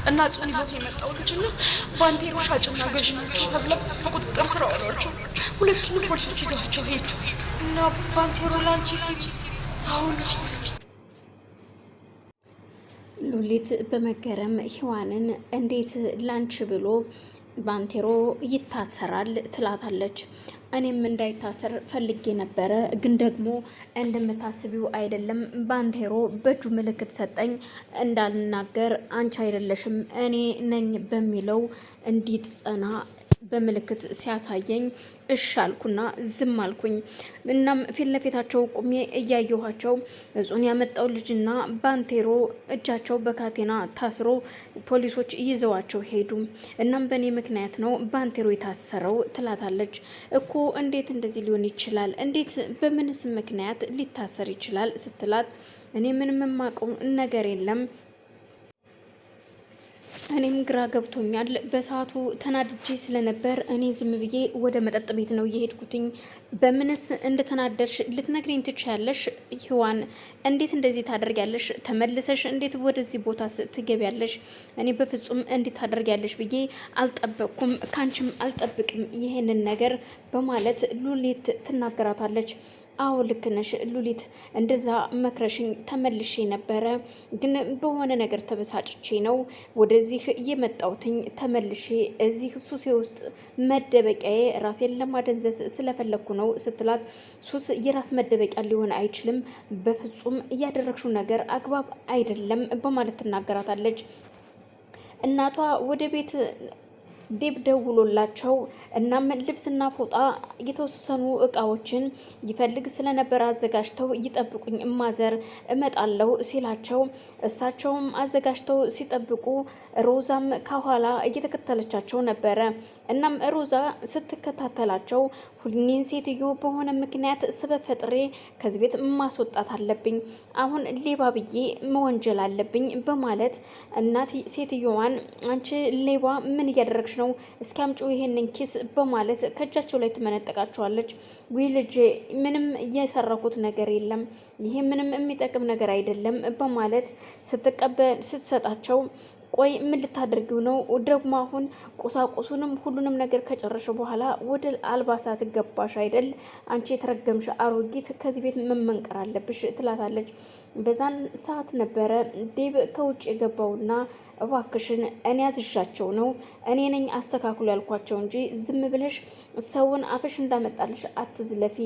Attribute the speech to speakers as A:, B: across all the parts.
A: እና ጽኑ ይዞት የመጣው ልጅና ባንቴሮ ሻጭና ገዥ ናቸው ተብለው በቁጥጥር ስር አዋሏቸው። ሁለቱንም ፖሊሶች ይዘዋቸው ሄዱ እና ባንቴሮ ላንቺ ሲል አሁን
B: ሉሊት በመገረም ሔዋንን እንዴት ላንቺ ብሎ ባንቴሮ ይታሰራል ትላታለች። እኔም እንዳይታሰር ፈልጌ ነበረ፣ ግን ደግሞ እንደምታስቢው አይደለም። ባንቴሮ በእጁ ምልክት ሰጠኝ እንዳልናገር፣ አንቺ አይደለሽም እኔ ነኝ በሚለው እንዲጸና በምልክት ሲያሳየኝ እሺ አልኩና ዝም አልኩኝ። እናም ፊት ለፊታቸው ቁሜ እያየኋቸው እጹን ያመጣው ልጅና ባንቴሮ እጃቸው በካቴና ታስሮ ፖሊሶች ይዘዋቸው ሄዱ። እናም በእኔ ምክንያት ነው ባንቴሮ የታሰረው ትላታለች። እኮ እንዴት እንደዚህ ሊሆን ይችላል? እንዴት በምንስ ምክንያት ሊታሰር ይችላል ስትላት እኔ ምንም የማውቀው ነገር የለም፣ እኔም ግራ ገብቶኛል። በሰዓቱ ተናድጄ ስለነበር እኔ ዝም ብዬ ወደ መጠጥ ቤት ነው የሄድኩትኝ። በምንስ እንደተናደርሽ ልትነግሪኝ ትችያለሽ? ሔዋን እንዴት እንደዚህ ታደርጊያለሽ? ተመልሰሽ እንዴት ወደዚህ ቦታ ትገቢያለሽ? እኔ በፍጹም እንዴት ታደርጊያለሽ ብዬ አልጠበቅኩም፣ ካንቺም አልጠብቅም ይሄንን ነገር በማለት ሉሊት ትናገራታለች። አዎ ልክ ነሽ ሉሊት፣ እንደዛ መክረሽኝ ተመልሼ ነበረ፣ ግን በሆነ ነገር ተበሳጭቼ ነው ወደዚህ የመጣሁትኝ። ተመልሼ እዚህ ሱሴ ውስጥ መደበቂያዬ ራሴን ለማደንዘዝ ስለፈለግኩ ነው ስትላት፣ ሱስ የራስ መደበቂያ ሊሆን አይችልም፣ በፍጹም እያደረግሽው ነገር አግባብ አይደለም በማለት ትናገራታለች። እናቷ ወደ ቤት ዴብ ደውሎላቸው እናም ልብስና ፎጣ የተወሰኑ እቃዎችን ይፈልግ ስለነበር አዘጋጅተው ይጠብቁኝ ማዘር እመጣለሁ ሲላቸው እሳቸውም አዘጋጅተው ሲጠብቁ ሮዛም ከኋላ እየተከተለቻቸው ነበረ። እናም ሮዛ ስትከታተላቸው ሁሉን ሴትዮ በሆነ ምክንያት ስበብ ፈጥሬ ከዚህ ቤት ማስወጣት አለብኝ፣ አሁን ሌባ ብዬ መወንጀል አለብኝ በማለት እናት ሴትዮዋን አንቺ ሌባ ምን እያደረግሽ ነው? እስኪ አምጪው ይሄንን ኪስ በማለት ከእጃቸው ላይ ትመነጠቃቸዋለች። ውይ ልጄ ምንም የሰራኩት ነገር የለም፣ ይሄ ምንም የሚጠቅም ነገር አይደለም በማለት ስትሰጣቸው ቆይ ምን ልታደርጊው ነው ደግሞ? አሁን ቁሳቁሱንም ሁሉንም ነገር ከጨረሽ በኋላ ወደ አልባሳት ገባሽ አይደል? አንቺ የተረገምሽ አሮጊት ከዚህ ቤት መመንቀር አለብሽ ትላታለች። በዛን ሰዓት ነበረ ዴብ ከውጭ የገባውና እባክሽን እኔ ያዝዣቸው ነው፣ እኔ ነኝ አስተካክሉ ያልኳቸው እንጂ ዝም ብለሽ ሰውን አፍሽ እንዳመጣልሽ አትዝለፊ።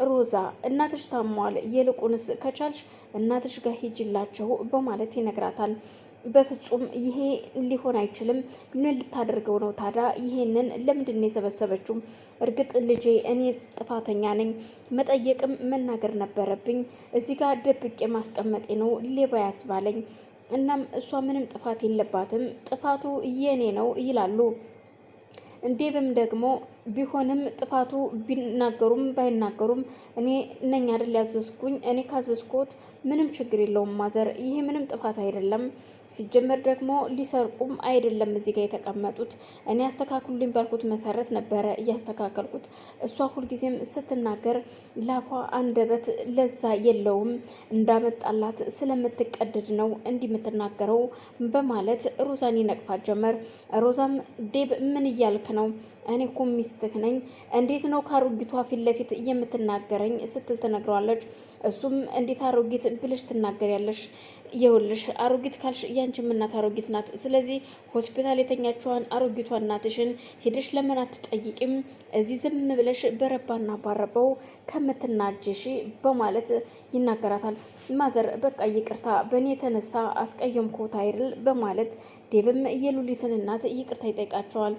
B: ሮዛ እናትሽ ታሟል፣ ይልቁንስ ከቻልሽ እናትሽ ጋር ሂጅላቸው በማለት ይነግራታል። በፍጹም ይሄ ሊሆን አይችልም። ምን ልታደርገው ነው ታዲያ? ይሄንን ለምንድን ነው የሰበሰበችው? እርግጥ ልጄ እኔ ጥፋተኛ ነኝ፣ መጠየቅም መናገር ነበረብኝ። እዚህ ጋር ደብቄ ማስቀመጤ ነው ሌባ ያስባለኝ። እናም እሷ ምንም ጥፋት የለባትም፣ ጥፋቱ የኔ ነው ይላሉ። እንዴብም ደግሞ ቢሆንም ጥፋቱ ቢናገሩም ባይናገሩም እኔ ነኝ አይደል ያዘዝኩኝ፣ እኔ ካዘዝኩት ምንም ችግር የለውም ማዘር፣ ይሄ ምንም ጥፋት አይደለም። ሲጀመር ደግሞ ሊሰርቁም አይደለም እዚህ ጋር የተቀመጡት፣ እኔ አስተካክሉልኝ ባልኩት መሰረት ነበረ እያስተካከልኩት። እሷ ሁልጊዜም ስትናገር ላፏ አንደበት ለዛ የለውም፣ እንዳመጣላት ስለምትቀደድ ነው እንዲህ የምትናገረው በማለት ሮዛን ይነቅፋት ጀመር። ሮዛም ዴብ ምን እያልክ ነው? እኔ እኮ ሚስትህ ነኝ፣ እንዴት ነው ከአሮጊቷ ፊት ለፊት የምትናገረኝ ስትል ትነግረዋለች። እሱም እንዴት አሮጊት ብልሽ ትናገሪያለሽ? ይኸውልሽ አሮጊት ካልሽ ያንቺም እናት አሮጊት ናት። ስለዚህ ሆስፒታል የተኛችዋን አሮጊቷ እናትሽን ሄደሽ ለምን አትጠይቂም? እዚህ ዝም ብለሽ በረባና ባረባው ከምትናጀሽ በማለት ይናገራታል። ማዘር በቃ ይቅርታ፣ በእኔ የተነሳ አስቀየምኩት አይደል በማለት ዴብም የሉሊትን እናት ይቅርታ ይጠይቃቸዋል።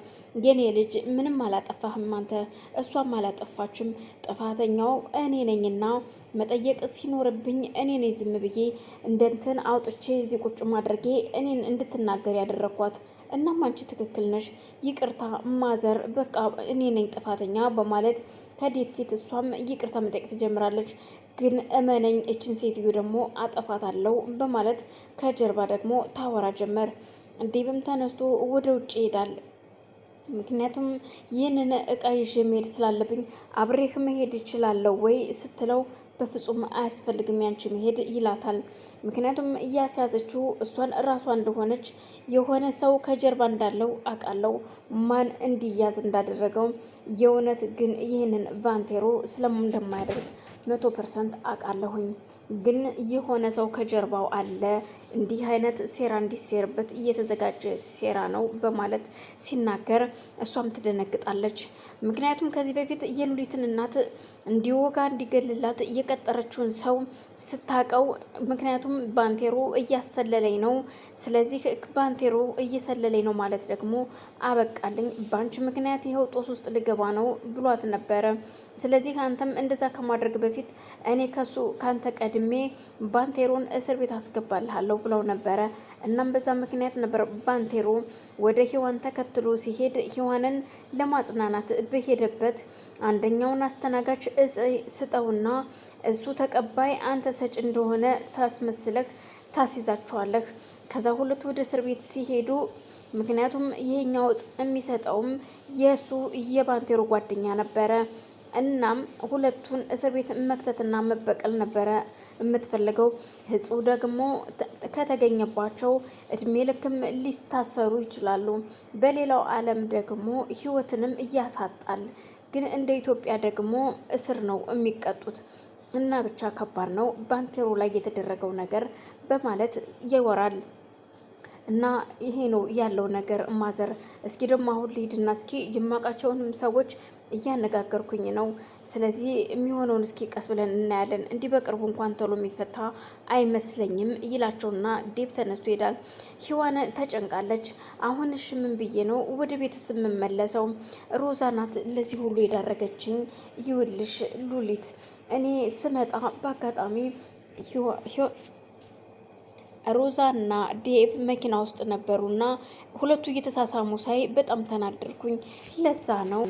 B: የኔ ልጅ ምንም አላጠፋህም አንተ፣ እሷም አላጠፋችም፣ ጥፋተኛው እኔ ነኝና መጠየቅ ሲኖርብኝ እኔ ነኝ ዝም ብዬ እንደንትን አውጥቼ እዚህ ቁጭ ማድረጌ እኔን እንድትናገር ያደረኳት። እናም አንቺ ትክክል ነሽ፣ ይቅርታ ማዘር፣ በቃ እኔ ነኝ ጥፋተኛ በማለት ከዴብ ፊት እሷም ይቅርታ መጠየቅ ትጀምራለች። ግን እመነኝ እችን ሴትዮ ደግሞ አጠፋታለሁ በማለት ከጀርባ ደግሞ ታወራ ጀመር። ዴብም ተነስቶ ወደ ውጭ ይሄዳል። ምክንያቱም ይህንን እቃ ይዤ መሄድ ስላለብኝ አብሬህ መሄድ እችላለሁ ወይ ስትለው በፍጹም አያስፈልግም ያንቺ መሄድ ይላታል። ምክንያቱም እያስያዘችው እሷን ራሷ እንደሆነች የሆነ ሰው ከጀርባ እንዳለው አውቃለሁ፣ ማን እንዲያዝ እንዳደረገው። የእውነት ግን ይህንን ቫንቴሮ ስለምን እንደማያደርግ 100% አውቃለሁኝ። ግን የሆነ ሰው ከጀርባው አለ፣ እንዲህ አይነት ሴራ እንዲሴርበት እየተዘጋጀ ሴራ ነው በማለት ሲናገር እሷም ትደነግጣለች። ምክንያቱም ከዚህ በፊት የሉሊትን እናት እንዲወጋ እንዲገልላት የቀጠረችውን ሰው ስታቀው፣ ምክንያቱም ባንቴሮ እያሰለለኝ ነው፣ ስለዚህ ባንቴሮ እየሰለለኝ ነው ማለት ደግሞ አበቃልኝ፣ ባንቺ ምክንያት ይኸው ጦስ ውስጥ ልገባ ነው ብሏት ነበረ። ስለዚህ አንተም እንደዛ ከማድረግ በፊት እኔ ካንተ ቀድሜ ባንቴሮን እስር ቤት አስገባልሃለሁ ብለው ነበረ። እናም በዛ ምክንያት ነበር ባንቴሮ ወደ ሔዋን ተከትሎ ሲሄድ ሔዋንን ለማጽናናት በሄደበት አንደኛውን አስተናጋጅ ስጠውና እሱ ተቀባይ አንተ ሰጭ እንደሆነ ታስመስለህ ታስይዛቸዋለህ። ከዛ ሁለቱ ወደ እስር ቤት ሲሄዱ ምክንያቱም ይሄኛው እጽ የሚሰጠውም የእሱ የባንቴሮ ጓደኛ ነበረ። እናም ሁለቱን እስር ቤት መክተትና መበቀል ነበረ የምትፈልገው። እጹ ደግሞ ከተገኘባቸው እድሜ ልክም ሊታሰሩ ይችላሉ። በሌላው ዓለም ደግሞ ህይወትንም እያሳጣል። ግን እንደ ኢትዮጵያ ደግሞ እስር ነው የሚቀጡት። እና ብቻ ከባድ ነው ባንቴሮ ላይ የተደረገው ነገር በማለት ያወራል። እና ይሄ ነው ያለው ነገር ማዘር። እስኪ ደግሞ አሁን ልሂድና እስኪ የማውቃቸውንም ሰዎች እያነጋገርኩኝ ነው። ስለዚህ የሚሆነውን እስኪ ቀስ ብለን እናያለን። እንዲህ በቅርቡ እንኳን ቶሎ የሚፈታ አይመስለኝም ይላቸውና ዴብ ተነስቶ ይሄዳል። ሔዋን ተጨንቃለች። አሁን እሺ ምን ብዬ ነው ወደ ቤተስ የምመለሰው? ሮዛ ናት ለዚህ ሁሉ የዳረገችኝ። ይውልሽ ሉሊት፣ እኔ ስመጣ በአጋጣሚ ሮዛ እና ዴቭ መኪና ውስጥ ነበሩና ሁለቱ እየተሳሳሙ ሳይ በጣም ተናደድኩኝ። ለዛ ነው